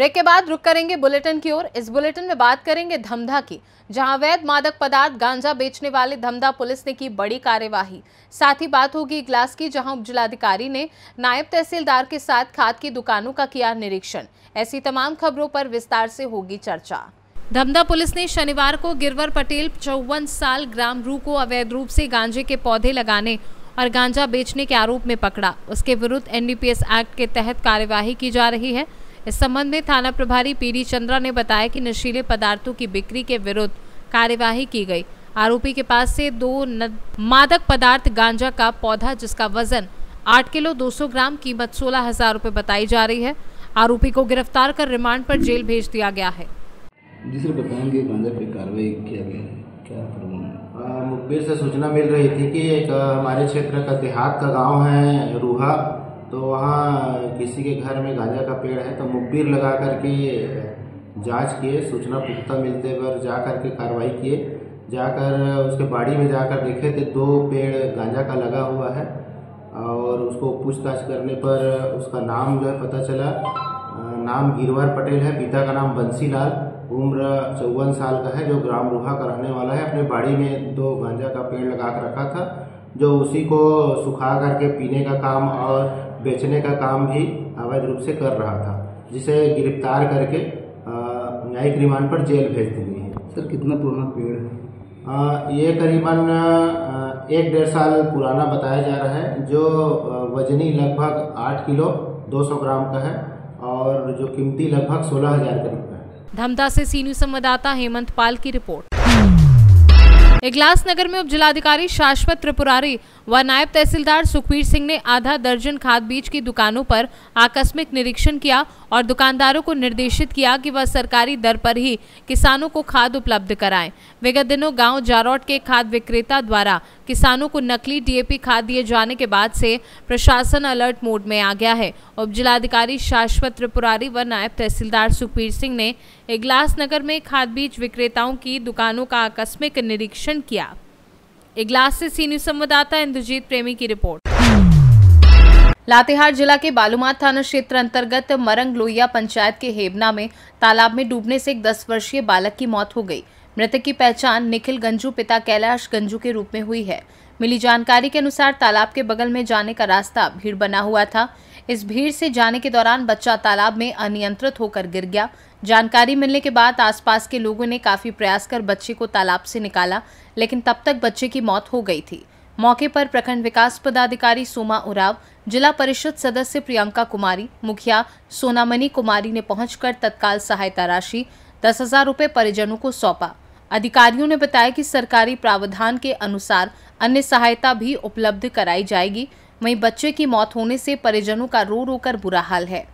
Break के बाद रुक करेंगे बुलेटिन की ओर। इस बुलेटिन में बात करेंगे धमधा की, जहां अवैध मादक पदार्थ गांजा बेचने वाले धमधा पुलिस ने की बड़ी कार्यवाही। साथ ही बात होगी इगलास की, जहां उपजिलाधिकारी ने नायब तहसीलदार के साथ खाद की दुकानों का किया निरीक्षण। ऐसी तमाम खबरों पर विस्तार से होगी चर्चा। धमधा पुलिस ने शनिवार को गिरवर पटेल 54 साल ग्राम रू को अवैध रूप से गांजे के पौधे लगाने और गांजा बेचने के आरोप में पकड़ा। उसके विरुद्ध एनडीपीएस एक्ट के तहत कार्यवाही की जा रही है। इस संबंध में थाना प्रभारी पीडी चंद्रा ने बताया कि नशीले पदार्थों की बिक्री के विरुद्ध कार्यवाही की गई। आरोपी के पास से 2 मादक पदार्थ गांजा का पौधा, जिसका वजन 8 किलो 200 ग्राम, कीमत 16,000 रुपए बताई जा रही है। आरोपी को गिरफ्तार कर रिमांड पर जेल भेज दिया गया है। जी सर, बताएंगे गांजा पे कार्रवाई किया गया है, क्या प्रॉब्लम? मुखबिर से सूचना मिल रही थी कि एक हमारे क्षेत्र का देहात का गांव है रूहा, तो वहाँ किसी के घर में गांजा का पेड़ है, तो मुखबिर लगा करके जांच किए। सूचना पुख्ता मिलते पर जा करके कार्रवाई किए। जाकर उसके बाड़ी में जाकर देखे तो 2 पेड़ गांजा का लगा हुआ है और उसको पूछताछ करने पर उसका नाम जो है पता चला। नाम गिरवर पटेल है, पिता का नाम बंसीलाल, उम्र 54 साल का है, जो ग्राम रूहा का रहने वाला है। अपने बाड़ी में 2 गांजा का पेड़ लगा कर रखा था, जो उसी को सुखा करके पीने का काम और बेचने का काम भी अवैध रूप से कर रहा था, जिसे गिरफ्तार करके न्यायिक रिमांड पर जेल भेज दी गई है। सर, कितना पुराना पेड़ है? ये करीबन 1-1.5 साल पुराना बताया जा रहा है, जो वजनी लगभग 8 किलो 200 ग्राम का है और जो कीमती लगभग 16,000 करीब का है। धमधा से सी न्यूज संवाददाता हेमंत पाल की रिपोर्ट। इगलास नगर में उपजिलाधिकारी शाश्वत त्रिपुरारी व नायब तहसीलदार सुखबीर सिंह ने आधा दर्जन खाद बीज की दुकानों पर आकस्मिक निरीक्षण किया और दुकानदारों को निर्देशित किया कि वह सरकारी दर पर ही किसानों को खाद उपलब्ध कराएं। विगत दिनों गांव जारौट के खाद विक्रेता द्वारा किसानों को नकली डीएपी खाद दिए जाने के बाद से प्रशासन अलर्ट मोड में आ गया है। उपजिलाधिकारी शाश्वत त्रिपुरारी व नायब तहसीलदार सुखबीर सिंह ने इगलास नगर में खाद बीज विक्रेताओं की दुकानों का आकस्मिक निरीक्षण किया। इगलास से सी न्यूज संवाददाता इंद्रजीत प्रेमी की रिपोर्ट। लातेहार जिला के बालूमाथ थाना क्षेत्र अंतर्गत मरंग लोहिया पंचायत के हेबना में तालाब में डूबने से एक 10 वर्षीय बालक की मौत हो गई। मृतक की पहचान निखिल गंजू पिता कैलाश गंजू के रूप में हुई है। मिली जानकारी के अनुसार तालाब के बगल में जाने का रास्ता भीड़ बना हुआ था। इस भीड़ से जाने के दौरान बच्चा तालाब में अनियंत्रित होकर गिर गया। जानकारी मिलने के बाद आसपास के लोगों ने काफी प्रयास कर बच्चे को तालाब से निकाला, लेकिन तब तक बच्चे की मौत हो गई थी। मौके पर प्रखंड विकास पदाधिकारी सोमा उराव, जिला परिषद सदस्य प्रियंका कुमारी, मुखिया सोनामणि कुमारी ने पहुंचकर तत्काल सहायता राशि 10,000 रुपए परिजनों को सौंपा। अधिकारियों ने बताया कि सरकारी प्रावधान के अनुसार अन्य सहायता भी उपलब्ध कराई जाएगी। वहीं बच्चे की मौत होने से परिजनों का रो रो कर बुरा हाल है।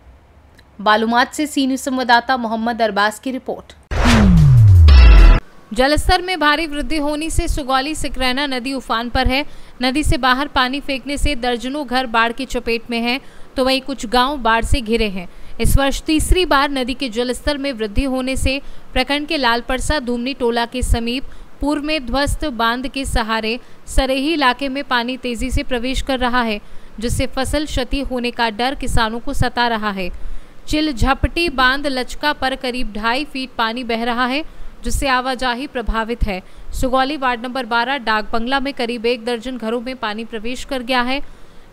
बालूमाथ से सी न्यूज संवाददाता मोहम्मद अरबाज की रिपोर्ट। जलस्तर में भारी वृद्धि होने से सुगौली सिकरैना नदी उफान पर है। नदी से बाहर पानी फेंकने से दर्जनों घर बाढ़ की चपेट में हैं, तो वहीं कुछ गांव बाढ़ से घिरे हैं। इस वर्ष तीसरी बार नदी के जलस्तर में वृद्धि होने से प्रखंड के लालपरसा धूमनी टोला के समीप पूर्व में ध्वस्त बांध के सहारे सरेही इलाके में पानी तेजी से प्रवेश कर रहा है, जिससे फसल क्षति होने का डर किसानों को सता रहा है। चिल झपटी बांध लचका पर करीब 2.5 फीट पानी बह रहा है, जिससे आवाजाही प्रभावित है। सुगौली वार्ड नंबर 12 डाक बंगला में करीब 1 दर्जन घरों में पानी प्रवेश कर गया है।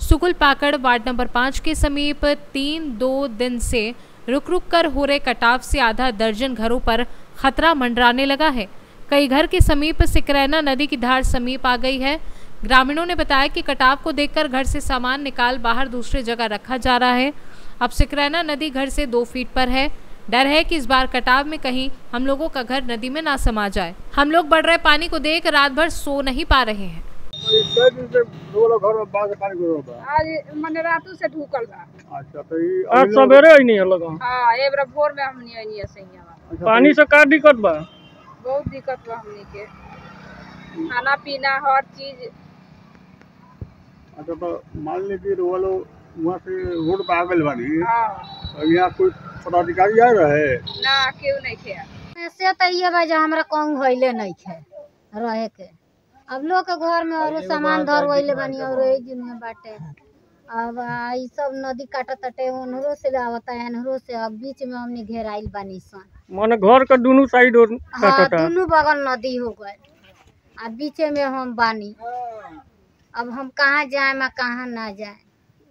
सुकुल पाकड़ वार्ड नंबर 5 के समीप 3-2 दिन से रुक रुक कर हो रहे कटाव से आधा दर्जन घरों पर खतरा मंडराने लगा है। कई घर के समीप सिकरैना नदी की धार समीप आ गई है। ग्रामीणों ने बताया कि कटाव को देखकर घर से सामान निकाल बाहर दूसरी जगह रखा जा रहा है। अब सिकरैना नदी घर से 2 फीट पर है। डर है कि इस बार कटाव में कहीं हम लोगों का घर नदी में ना समा जाए। हम लोग बढ़ रहे पानी को देख रात भर सो नहीं पा रहे हैं। आज मने रातू से ढूकल बा। अच्छा, तो आज सवेरे आई नहीं लगा। हां, एबरा भोर में हमनी आनी सैया। पानी से का दिक्कत बा? बहुत दिक्कत बा हमनी के, खाना पीना हर चीज। अच्छा, तो मान लीजिए रोलो वहाँ से रोड पे आ गए बानी। हां, यहाँ कोई पदाधिकारी आ रहे ना, क्यों नहीं खे ऐसे तो ये बा जो हमरा कौन होइले नहीं खे रहे के। अब लोग के घर में और सामान धर वइले बानी और ए दिन में बाटे अब ई सब नदी काटत तटे उन्हरो से आवता है अनहरो से। अब बीच में हमने घेराइल बानी सन। माने घर का दोनों साइड हाँ, दोनों बगल नदी हो गए आ बीच में हम बानी। अब हम कहाँ जाए कहाँ ना जाए।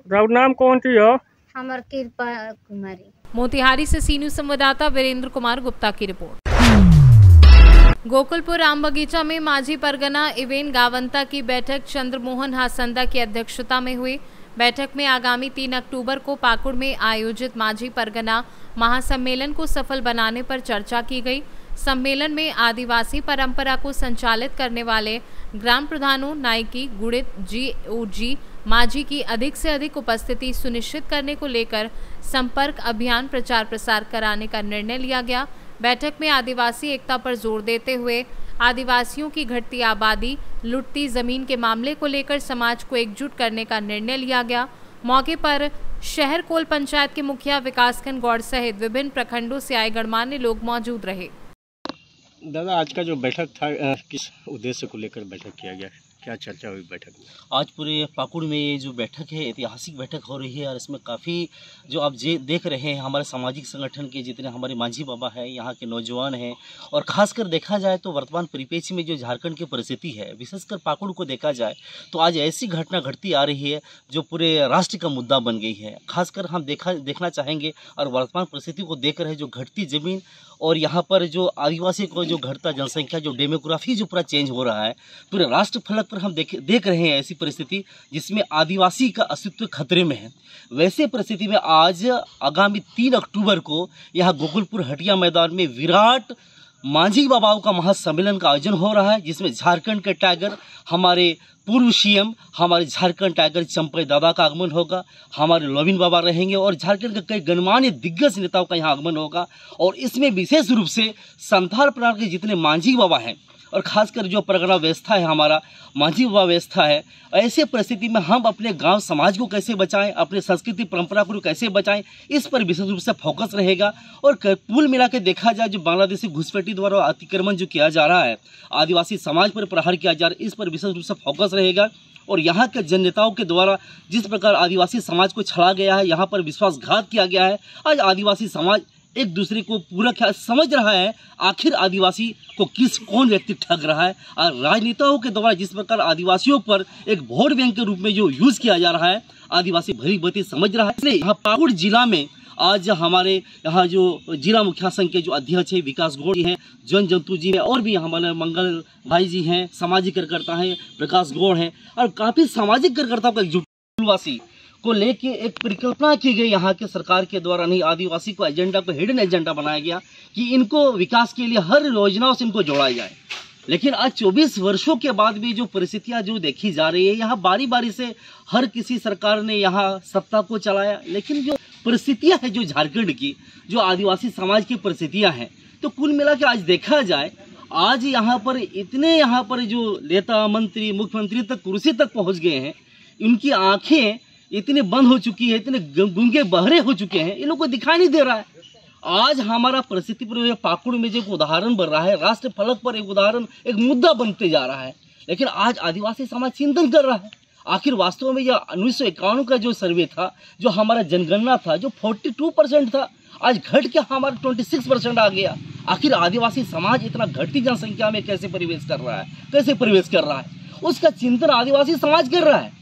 राउर नाम कौन सी है? हमर कृपा कुमारी। मोतिहारी से सी न्यूज़ संवाददाता वीरेंद्र कुमार गुप्ता की रिपोर्ट। गोकुलपुर आम बगीचा में माझी परगना इवेन गावंता की बैठक चंद्रमोहन हासंदा की अध्यक्षता में हुई। बैठक में आगामी 3 अक्टूबर को पाकुड़ में आयोजित माझी परगना महासम्मेलन को सफल बनाने पर चर्चा की गई। सम्मेलन में आदिवासी परंपरा को संचालित करने वाले ग्राम प्रधानों, नायकी, गुड़ित, GOG, माझी की अधिक से अधिक उपस्थिति सुनिश्चित करने को लेकर संपर्क अभियान प्रचार प्रसार कराने का निर्णय लिया गया। बैठक में आदिवासी एकता पर जोर देते हुए आदिवासियों की घटती आबादी, लुटती जमीन के मामले को लेकर समाज को एकजुट करने का निर्णय लिया गया। मौके पर शहर कोल पंचायत के मुखिया विकासखंड गौड़ सहित विभिन्न प्रखंडों से आए गणमान्य लोग मौजूद रहे। दादा, आज का जो बैठक था किस उद्देश्य को लेकर बैठक किया गया, क्या चर्चा हुई बैठक में? आज पूरे पाकुड़ में ये जो बैठक है ऐतिहासिक बैठक हो रही है और इसमें काफ़ी जो आप देख रहे हैं हमारे सामाजिक संगठन के जितने हमारे माझी बाबा हैं, यहाँ के नौजवान हैं और ख़ासकर देखा जाए तो वर्तमान परिप्रेक्ष्य में जो झारखंड की परिस्थिति है, विशेषकर पाकुड़ को देखा जाए तो आज ऐसी घटना घटती आ रही है जो पूरे राष्ट्र का मुद्दा बन गई है। खासकर हम देखना चाहेंगे और वर्तमान परिस्थिति को देख रहे जो घटती ज़मीन और यहाँ पर जो आदिवासी को जो घटता जनसंख्या, जो डेमोग्राफी जो पूरा चेंज हो रहा है, पूरे राष्ट्र फलक पर हम देख रहे हैं ऐसी परिस्थिति जिसमें आदिवासी का अस्तित्व खतरे में है। वैसे परिस्थिति में आज आगामी 3 अक्टूबर को यहाँ गोकुलपुर हटिया मैदान में विराट माझी बाबाओं का महासम्मेलन का आयोजन हो रहा है, जिसमें झारखंड के टाइगर हमारे पूर्व CM हमारे झारखंड टाइगर चंपई दादा का आगमन होगा, हमारे लोबिन बाबा रहेंगे और झारखंड के कई गणमान्य दिग्गज नेताओं का यहाँ आगमन होगा। और इसमें विशेष रूप से संथाल प्रांत के जितने माझी बाबा हैं और ख़ासकर जो परगना व्यवस्था है, हमारा माझी बाबा व्यवस्था है, ऐसे परिस्थिति में हम अपने गांव समाज को कैसे बचाएं, अपने संस्कृति परंपरा को कैसे बचाएं, इस पर विशेष रूप से फोकस रहेगा। और कुल मिला के देखा जाए जो बांग्लादेशी घुसपैठी द्वारा अतिक्रमण जो किया जा रहा है, आदिवासी समाज पर प्रहार किया जा रहा है, इस पर विशेष रूप से फोकस रहेगा। और यहाँ के जन नेताओं के द्वारा जिस प्रकार आदिवासी समाज को छला गया है, यहाँ पर विश्वासघात किया गया है, आज आदिवासी समाज एक दूसरे को पूरा क्या समझ रहा है, आखिर आदिवासी को कौन व्यक्ति ठग रहा है। और राजनेताओं के द्वारा जिस प्रकार आदिवासियों पर एक वोट बैंक के रूप में जो यूज किया जा रहा है, आदिवासी भली भांति समझ रहा है। इसलिए यहाँ पाकुड़ जिला में आज हमारे यहाँ जो जिला मुखिया संघ के जो अध्यक्ष है विकास गौड़ हैं, जन जंतु जी हैं और भी हमारे मंगल भाई जी हैं, सामाजिक कार्यकर्ता हैं प्रकाश गौड़ हैं और काफ़ी सामाजिक कार्यकर्ताओं का एकजुटवासी को लेके एक परिकल्पना की गई यहाँ के सरकार के द्वारा। नहीं, आदिवासी को एजेंडा को हिडन एजेंडा बनाया गया कि इनको विकास के लिए हर योजनाओं से इनको जोड़ा जाए। लेकिन आज 24 वर्षों के बाद भी जो परिस्थितियां जो देखी जा रही है, यहाँ बारी बारी से हर किसी सरकार ने यहाँ सत्ता को चलाया, लेकिन जो परिस्थितियां हैं जो झारखंड की, जो आदिवासी समाज की परिस्थितियां हैं, तो कुल मिला के आज देखा जाए आज यहाँ पर जो नेता मंत्री मुख्यमंत्री तक कुर्सी तक पहुँच गए हैं, उनकी आंखें इतने बंद हो चुकी है, इतने गूंगे बहरे हो चुके हैं, इन लोगों को दिखाई नहीं दे रहा है। आज हमारा परिस्थिति पर पाकुड़ में जो एक उदाहरण बन रहा है, राष्ट्र फलक पर एक उदाहरण, एक मुद्दा बनते जा रहा है। लेकिन आज आदिवासी समाज चिंतन कर रहा है, आखिर वास्तव में यह 1951 का जो सर्वे था, जो हमारा जनगणना था, जो 42% था, आज घट के हमारा 26% आ गया। आखिर आदिवासी समाज इतना घटती जनसंख्या में कैसे प्रवेश कर रहा है, उसका चिंतन आदिवासी समाज कर रहा है।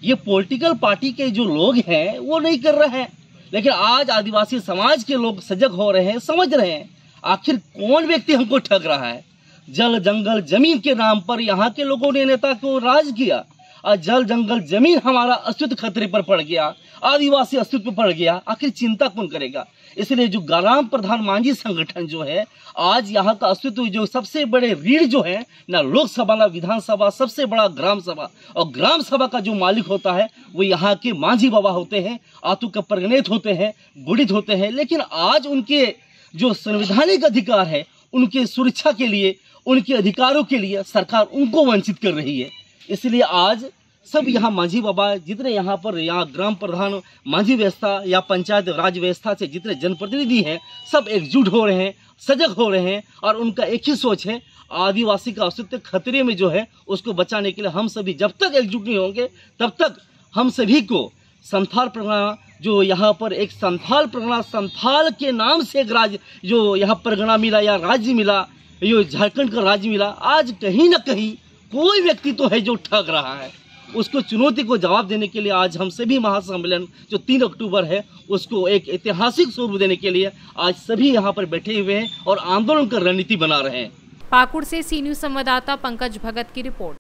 ये पॉलिटिकल पार्टी के जो लोग हैं वो नहीं कर रहे हैं, लेकिन आज आदिवासी समाज के लोग सजग हो रहे हैं, समझ रहे हैं आखिर कौन व्यक्ति हमको ठग रहा है। जल जंगल जमीन के नाम पर यहाँ के लोगों ने नेता को राज किया और जल जंगल जमीन हमारा अस्तित्व खतरे पर पड़ गया, आदिवासी अस्तित्व पड़ गया, आखिर चिंता कौन करेगा। इसलिए जो ग्राम प्रधान मांझी संगठन जो है, आज यहाँ का अस्तित्व जो सबसे बड़े रीढ़ जो है ना लोकसभा ना विधानसभा, सबसे बड़ा ग्राम सभा, और ग्राम सभा का जो मालिक होता है वो यहाँ के मांझी बाबा होते हैं, आतु का परगनेत होते हैं, गुड़ित होते हैं। लेकिन आज उनके जो संवैधानिक अधिकार है, उनके सुरक्षा के लिए, उनके अधिकारों के लिए सरकार उनको वंचित कर रही है। इसलिए आज सब यहाँ मांझी बाबा जितने यहाँ ग्राम प्रधान मांझी व्यवस्था या पंचायत राज व्यवस्था से जितने जनप्रतिनिधि हैं, सब एकजुट हो रहे हैं, सजग हो रहे हैं और उनका एक ही सोच है, आदिवासी का अस्तित्व खतरे में जो है उसको बचाने के लिए हम सभी जब तक एकजुट नहीं होंगे तब तक हम सभी को संथाल परगना, जो यहाँ पर एक संथाल परगना, संथाल के नाम से एक राज्य जो यहाँ परगना मिला या राज्य मिला, ये झारखंड का राज्य मिला, आज कहीं ना कहीं कोई व्यक्ति तो है जो ठग रहा है। उसको चुनौती को जवाब देने के लिए आज हम सभी महासम्मेलन जो 3 अक्टूबर है उसको एक ऐतिहासिक स्वरूप देने के लिए आज सभी यहाँ पर बैठे हुए हैं और आंदोलन का रणनीति बना रहे हैं। पाकुड़ से सी न्यूज संवाददाता पंकज भगत की रिपोर्ट।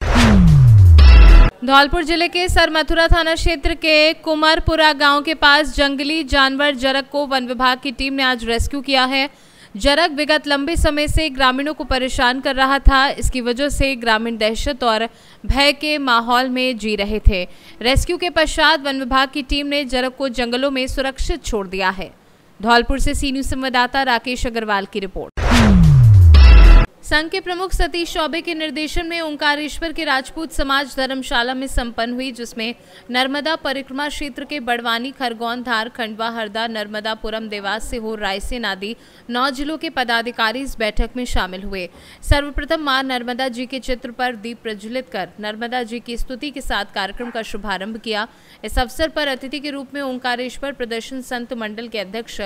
धौलपुर जिले के सरमथुरा थाना क्षेत्र के कुमारपुरा गांव के पास जंगली जानवर जरग को वन विभाग की टीम ने आज रेस्क्यू किया है। जरग विगत लंबे समय से ग्रामीणों को परेशान कर रहा था। इसकी वजह से ग्रामीण दहशत और भय के माहौल में जी रहे थे। रेस्क्यू के पश्चात वन विभाग की टीम ने जरग को जंगलों में सुरक्षित छोड़ दिया है। धौलपुर से सी न्यूज संवाददाता राकेश अग्रवाल की रिपोर्ट। संघ के प्रमुख सतीश चौबे के निर्देशन में ओंकारेश्वर के राजपूत समाज धर्मशाला में संपन्न हुई, जिसमें नर्मदा परिक्रमा क्षेत्र के बड़वानी, खरगोन, धार, खंडवा, हरदा, नर्मदापुरम, देवास, सीहोर, रायसेन आदि 9 जिलों के पदाधिकारी इस बैठक में शामिल हुए। सर्वप्रथम मां नर्मदा जी के चित्र पर दीप प्रज्वलित कर नर्मदा जी की स्तुति के साथ कार्यक्रम का शुभारंभ किया। इस अवसर पर अतिथि के रूप में ओंकारेश्वर प्रदर्शन संत मंडल के अध्यक्ष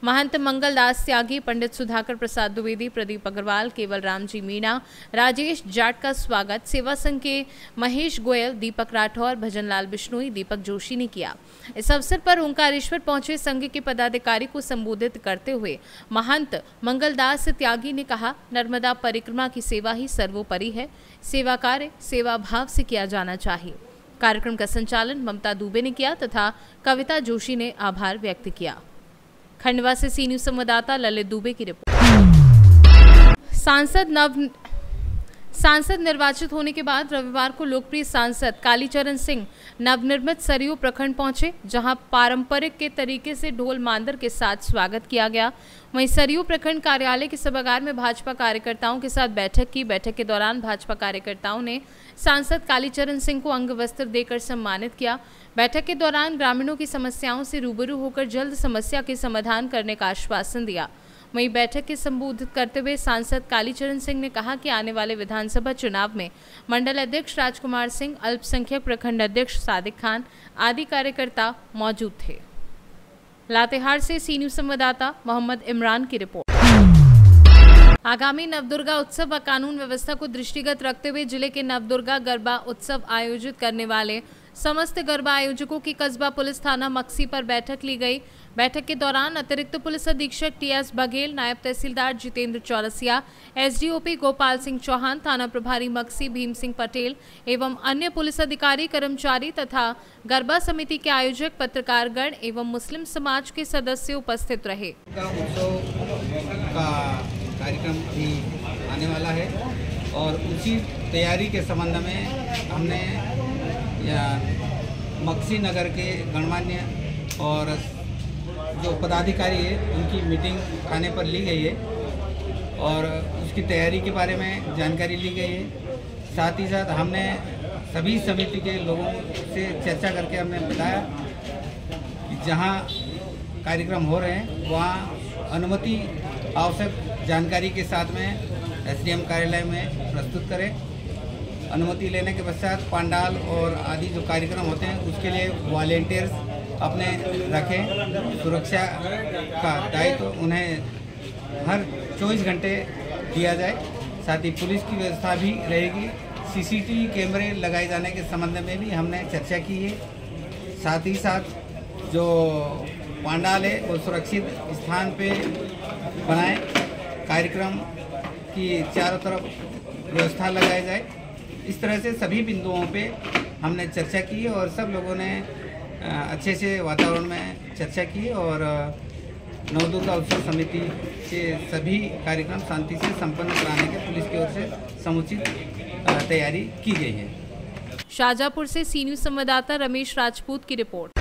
महंत मंगल दास त्यागी, पंडित सुधाकर प्रसाद द्विवेदी, प्रदीप अग्रवाल, केवल राम जी मीणा, राजेश जाट का स्वागत सेवा संघ के महेश गोयल, दीपक राठौर, भजनलाल बिश्नोई, दीपक जोशी ने किया। इस अवसर पर ओंकारेश्वर पहुंचे संघ के पदाधिकारी को संबोधित करते हुए महंत मंगलदास त्यागी ने कहा, नर्मदा परिक्रमा की सेवा ही सर्वोपरि है। सेवा कार्य सेवा भाव से किया जाना चाहिए। कार्यक्रम का संचालन ममता दुबे ने किया तथा कविता जोशी ने आभार व्यक्त किया। खंडवा से सी न्यूज संवाददाता ललित दुबे की रिपोर्ट। सांसद निर्वाचित होने के बाद रविवार को लोकप्रिय सांसद कालीचरण सिंह नवनिर्मित सरयू प्रखंड पहुंचे, जहां पारंपरिक के तरीके से ढोल मांदर के साथ स्वागत किया गया। वहीं सरयू प्रखंड कार्यालय के सभागार में भाजपा कार्यकर्ताओं के साथ बैठक की। बैठक के दौरान भाजपा कार्यकर्ताओं ने सांसद कालीचरण सिंह को अंग वस्त्र देकर सम्मानित किया। बैठक के दौरान ग्रामीणों की समस्याओं से रूबरू होकर जल्द समस्या के समाधान करने का आश्वासन दिया। वहीं बैठक के संबोधित करते हुए सांसद कालीचरण सिंह ने कहा कि आने वाले विधानसभा चुनाव में मंडल अध्यक्ष राजकुमार सिंह, अल्पसंख्यक प्रखंड अध्यक्ष सादिक खान आदि कार्यकर्ता मौजूद थे। लातेहार से सी न्यूज संवाददाता मोहम्मद इमरान की रिपोर्ट। आगामी नवदुर्गा उत्सव व कानून व्यवस्था को दृष्टिगत रखते हुए जिले के नवदुर्गा गरबा उत्सव आयोजित करने वाले समस्त गरबा आयोजकों की कस्बा पुलिस थाना मक्सी पर बैठक ली गई। बैठक के दौरान अतिरिक्त पुलिस अधीक्षक टी.एस. बघेल, नायब तहसीलदार जितेंद्र चौरसिया, एसडीओपी गोपाल सिंह चौहान, थाना प्रभारी मक्सी भीम सिंह पटेल एवं अन्य पुलिस अधिकारी, कर्मचारी तथा गरबा समिति के आयोजक, पत्रकारगण एवं मुस्लिम समाज के सदस्य उपस्थित रहे। कार्यक्रम भी आने वाला है और उसी तैयारी के संबंध में हमने मक्सी नगर के गणमान्य और जो पदाधिकारी है उनकी मीटिंग थाने पर ली गई है और उसकी तैयारी के बारे में जानकारी ली गई है। साथ ही साथ हमने सभी समिति के लोगों से चर्चा करके हमने बताया कि जहां कार्यक्रम हो रहे हैं वहां अनुमति आवश्यक जानकारी के साथ में एसडीएम कार्यालय में प्रस्तुत करें। अनुमति लेने के पश्चात पंडाल और आदि जो कार्यक्रम होते हैं उसके लिए वॉलेंटियर्स अपने रखें। सुरक्षा का दायित्व उन्हें हर 24 घंटे दिया जाए। साथ ही पुलिस की व्यवस्था भी रहेगी। सीसीटीवी कैमरे लगाए जाने के संबंध में भी हमने चर्चा की है। साथ ही साथ जो पंडाल है वो सुरक्षित स्थान पे बनाए, कार्यक्रम की चारों तरफ व्यवस्था लगाई जाए। इस तरह से सभी बिंदुओं पे हमने चर्चा की और सब लोगों ने अच्छे से वातावरण में चर्चा की और नवदुर्गा उत्सव समिति के सभी कार्यक्रम शांति से संपन्न कराने के पुलिस की ओर से समुचित तैयारी की गई है। शाहजहांपुर से सी न्यूज संवाददाता रमेश राजपूत की रिपोर्ट।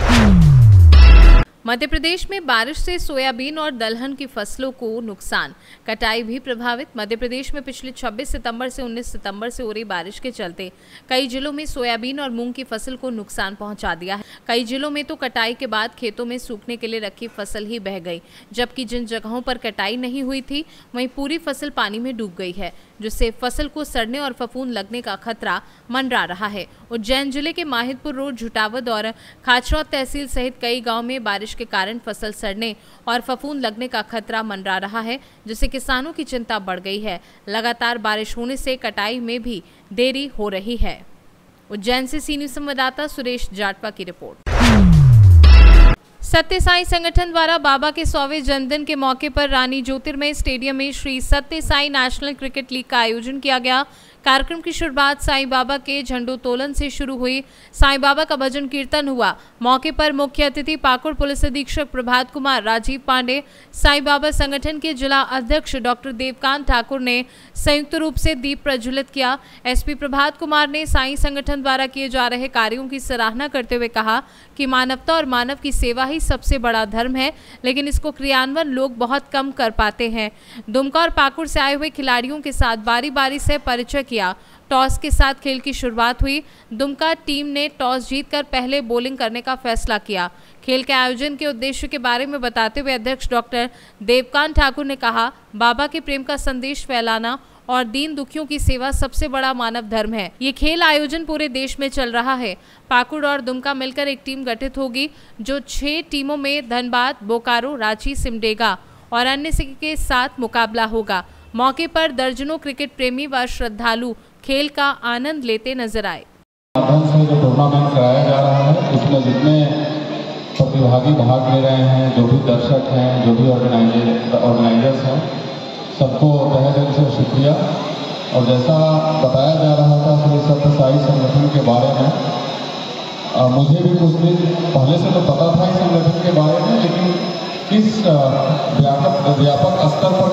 मध्य प्रदेश में बारिश से सोयाबीन और दलहन की फसलों को नुकसान, कटाई भी प्रभावित। मध्य प्रदेश में पिछले 26 सितंबर से 19 सितंबर से हो रही बारिश के चलते कई जिलों में सोयाबीन और मूंग की फसल को नुकसान पहुंचा दिया है। कई जिलों में तो कटाई के बाद खेतों में सूखने के लिए रखी फसल ही बह गई, जबकि जिन जगहों पर कटाई नहीं हुई थी वहीं पूरी फसल पानी में डूब गई है। जिससे फसल को सड़ने और फफूंद लगने का खतरा मंडरा रहा है। उज्जैन जिले के माहिदपुर रोड, झुटावद और खाचरौद तहसील सहित कई गाँव में बारिश के कारण फसल सड़ने और फफूंद लगने का खतरा मंडरा रहा है, जिससे किसानों की चिंता बढ़ गई है। लगातार बारिश होने से कटाई में भी देरी हो रही है। उज्जैन से सी न्यूज़ संवाददाता सुरेश जाटवा की रिपोर्ट। सत्य साई संगठन द्वारा बाबा के 100वें जन्मदिन के मौके पर रानी ज्योतिर्मय स्टेडियम में श्री सत्य साई नेशनल क्रिकेट लीग का आयोजन किया गया। कार्यक्रम की शुरुआत साईं बाबा के झंडोत्तोलन से शुरू हुई। साईं बाबा का भजन कीर्तन हुआ। मौके पर मुख्य अतिथि पाकुड़ पुलिस अधीक्षक प्रभात कुमार, राजीव पांडे, साईं बाबा संगठन के जिला अध्यक्ष डॉक्टर देवकांत ठाकुर ने संयुक्त रूप से दीप प्रज्वलित किया। एसपी प्रभात कुमार ने साईं संगठन द्वारा किए जा रहे कार्यों की सराहना करते हुए कहा कि मानवता और मानव की सेवा ही सबसे बड़ा धर्म है, लेकिन इसको क्रियान्वयन लोग बहुत कम कर पाते हैं। दुमका और पाकुड़ से आए हुए खिलाड़ियों के साथ बारी बारी से परिचय किया। टॉस के साथ खेल की शुरुआत हुई। दुमका टीम ने टॉस जीतकर पहले बॉलिंग करने का फैसला किया। खेल के आयोजन के उद्देश्य के बारे में बताते हुए अध्यक्ष डॉक्टर देवकांत ठाकुर ने कहा, बाबा के प्रेम का संदेश फैलाना और दीन दुखियों की सेवा सबसे बड़ा मानव धर्म है। ये खेल आयोजन पूरे देश में चल रहा है। पाकुड़ और दुमका मिलकर एक टीम गठित होगी, जो 6 टीमों में धनबाद, बोकारो, रांची, सिमडेगा और अन्य के साथ मुकाबला होगा। मौके पर दर्जनों क्रिकेट प्रेमी व श्रद्धालु खेल का आनंद लेते नजर आए। माध्यम से जो टूर्नामेंट कराया जा रहा है, इसमें जितने प्रतिभागी भाग ले रहे हैं, जो भी दर्शक हैं, जो भी ऑर्गेनाइजर्स हैं, सबको तहे दिल से शुक्रिया। और जैसा बताया जा रहा था श्री सत्य साई संगठन के बारे में, मुझे भी कुछ दिन पहले से तो पता था इस संगठन के बारे में, लेकिन किस व्यापक स्तर पर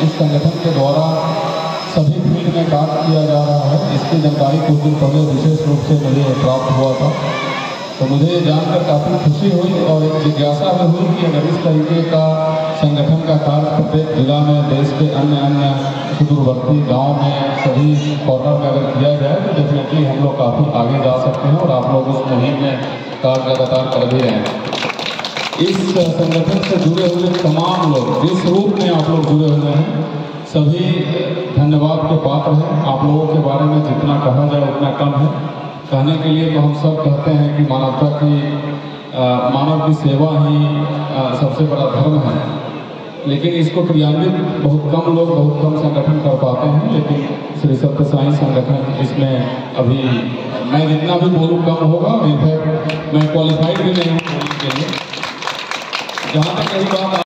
इस संगठन के द्वारा सभी फील्ड में काम किया जा रहा है, इसकी जानकारी कुछ दिन पहले विशेष रूप से मुझे प्राप्त हुआ था। तो मुझे जानकर काफ़ी खुशी हुई और एक जिज्ञासा भी हुई कि अगर इस तरीके का संगठन का कार्य प्रत्येक जिला में, देश के अन्य सुदूरवर्ती गांव में, सभी कॉर्नर में अगर किया जाए तो डेफिनेटली हम लोग काफ़ी आगे जा सकते हैं और आप लोग उस मुहिम में कार्य लगातार कर भी रहे हैं। इस संगठन से जुड़े हुए तमाम लोग, जिस रूप में आप लोग जुड़े हुए हैं, सभी धन्यवाद के पात्र हैं। आप लोगों के बारे में जितना कहा जाए उतना कम है। कहने के लिए तो हम सब कहते हैं कि मानव की सेवा ही सबसे बड़ा धर्म है, लेकिन इसको क्रियान्वित बहुत कम लोग, बहुत कम संगठन कर पाते हैं। लेकिन श्री सत्य साई संगठन इसमें अभी मैं जितना भी बोलूँ कम होगा। इनफैक्ट मैं क्वालिफाइड भी नहीं हूँ बोलने के लिए। जहाँ तक कही बात,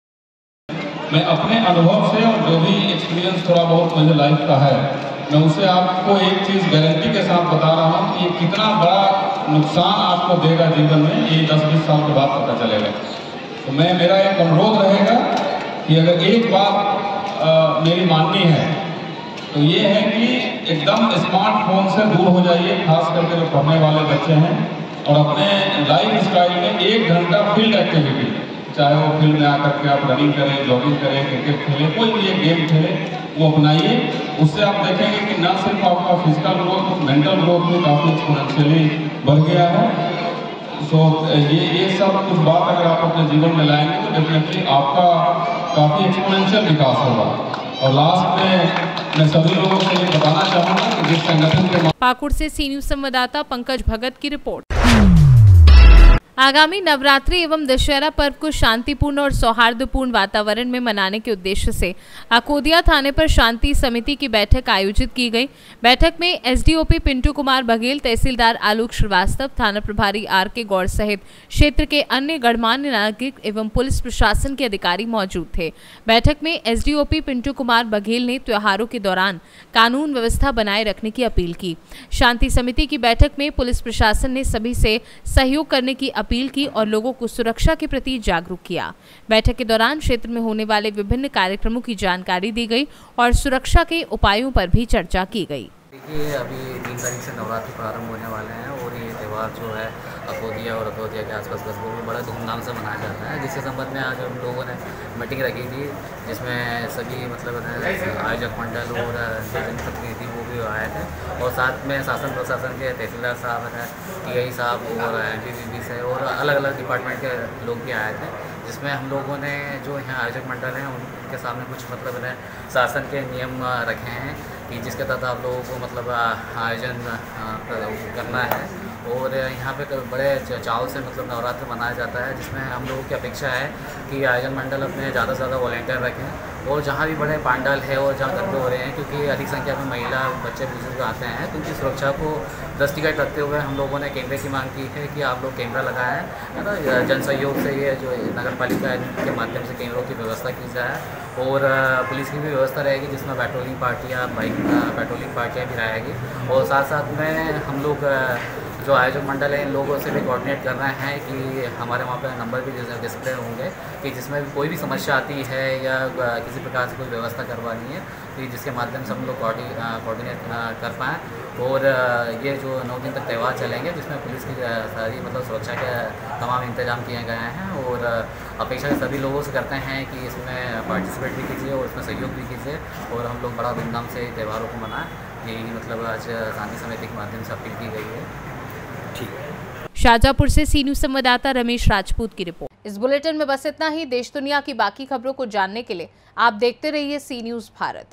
मैं अपने अनुभव से और जो भी एक्सपीरियंस थोड़ा बहुत मुझे लाइफ का है, मैं उसे आपको एक चीज़ गारंटी के साथ बता रहा हूँ कि ये कितना बड़ा नुकसान आपको देगा जीवन में, ये 10-20 साल के बाद पता चलेगा। तो मेरा एक अनुरोध रहेगा कि अगर एक बात मेरी माननी है तो ये है कि एकदम स्मार्टफोन से दूर हो जाइए, खास करके जो पढ़ने वाले बच्चे हैं, और अपने लाइफ स्टाइल में 1 घंटा फील्ड एक्टिविटी, चाहे वो फील्ड में आकर के आप रनिंग करें, जॉगिंग करें, क्रिकेट खेलें, कोई भी एक गेम खेलें, वो अपनाइए। उससे आप देखेंगे कि न सिर्फ आपका फिजिकल ग्रोथ, मेंटल ग्रोथ भी काफ़ी एक्सपोनेंशियली बढ़ गया है। सो ये सब कुछ बात अगर आप अपने जीवन में लाएंगे तो डेफिनेटली आपका काफ़ी एक्सपोनेंशियल विकास होगा। और लास्ट में मैं सभी लोगों को ये बताना चाहूँगा कि जिस संगठन के पाकुड़ से सी न्यूज़ संवाददाता पंकज भगत की रिपोर्ट। आगामी नवरात्रि एवं दशहरा पर्व को शांतिपूर्ण और सौहार्दपूर्ण वातावरण में मनाने के उद्देश्य से अकोदिया थाने पर शांति समिति की बैठक आयोजित की गई। बैठक में एसडीओपी पिंटू कुमार बघेल, तहसीलदार आलोक श्रीवास्तव, थाना प्रभारी आर.के. गौड़ सहित क्षेत्र के अन्य गणमान्य नागरिक एवं पुलिस प्रशासन के अधिकारी मौजूद थे। बैठक में एसडीओपी पिंटू कुमार बघेल ने त्योहारों के दौरान कानून व्यवस्था बनाए रखने की अपील की। शांति समिति की बैठक में पुलिस प्रशासन ने सभी से सहयोग करने की अपील की और लोगों को सुरक्षा के प्रति जागरूक किया। बैठक के दौरान क्षेत्र में होने वाले विभिन्न कार्यक्रमों की जानकारी दी गई और सुरक्षा के उपायों पर भी चर्चा की गई। देखिए, अभी 3 तारीख से नवरात्रि प्रारंभ होने वाले हैं और ये त्यौहार जो है अकोदिया और अकोदिया के आसपास कस्बों में बड़ा धूमधाम से मनाया जाता है, जिसके संबंध में आज हम लोगों ने मीटिंग रखी थी, जिसमें सभी आयोजक मंडल और जनप्रतिनिधि वो भी आए थे और साथ में शासन प्रशासन के तहसीलदार साहब हैं, टीआई साहब और एमपीवीबी से और अलग अलग डिपार्टमेंट के लोग भी आए थे, जिसमें हम लोगों ने जो यहाँ आयोजक मंडल हैं उनके सामने कुछ शासन के नियम रखे हैं कि जिसके तहत आप लोगों को मतलब आयोजन करना है। और यहाँ पे बड़े चाव से मतलब नवरात्र मनाया जाता है, जिसमें हम लोगों की अपेक्षा है कि आयोजन मंडल अपने ज़्यादा से ज़्यादा वॉलेंटियर रखें और जहाँ भी बड़े पंडाल है और जहाँ गरबे हो रहे हैं, क्योंकि अधिक संख्या में महिला बच्चे बुजुर्ग आते हैं, तो उनकी सुरक्षा को दृष्टिगत रखते हुए हम लोगों ने कैमरे की मांग की है कि आप लोग कैमरा लगाएं, है ना। जन सहयोग से ये जो नगर पालिका के माध्यम से कैमरों की व्यवस्था की जाए और पुलिस की भी व्यवस्था रहेगी, जिसमें पेट्रोलिंग पार्टियाँ पेट्रोलिंग पार्टियाँ भी रहेगी। और साथ साथ में हम लोग जो आयोजक मंडल है इन लोगों से भी कोऑर्डिनेट कर रहे हैं कि हमारे वहाँ पर नंबर भी डिस्प्ले होंगे कि जिसमें भी कोई भी समस्या आती है या किसी प्रकार से कोई व्यवस्था करवानी है तो जिसके माध्यम से हम लोग कोऑर्डिनेट कर पाएँ। और ये जो 9 दिन तक त्यौहार चलेंगे, जिसमें पुलिस की सारी मतलब सुरक्षा के तमाम इंतजाम किए गए हैं और अपेक्षा सभी लोगों से करते हैं कि इसमें पार्टिसिपेट भी कीजिए और इसमें सहयोग भी कीजिए और हम लोग बड़ा धूमधाम से त्यौहारों को मनाएं। यही मतलब आज शांति समिति के माध्यम से अपील की गई है। शाहजहाँपुर से सी न्यूज़ संवाददाता रमेश राजपूत की रिपोर्ट। इस बुलेटिन में बस इतना ही। देश दुनिया की बाकी खबरों को जानने के लिए आप देखते रहिए सी न्यूज़ भारत।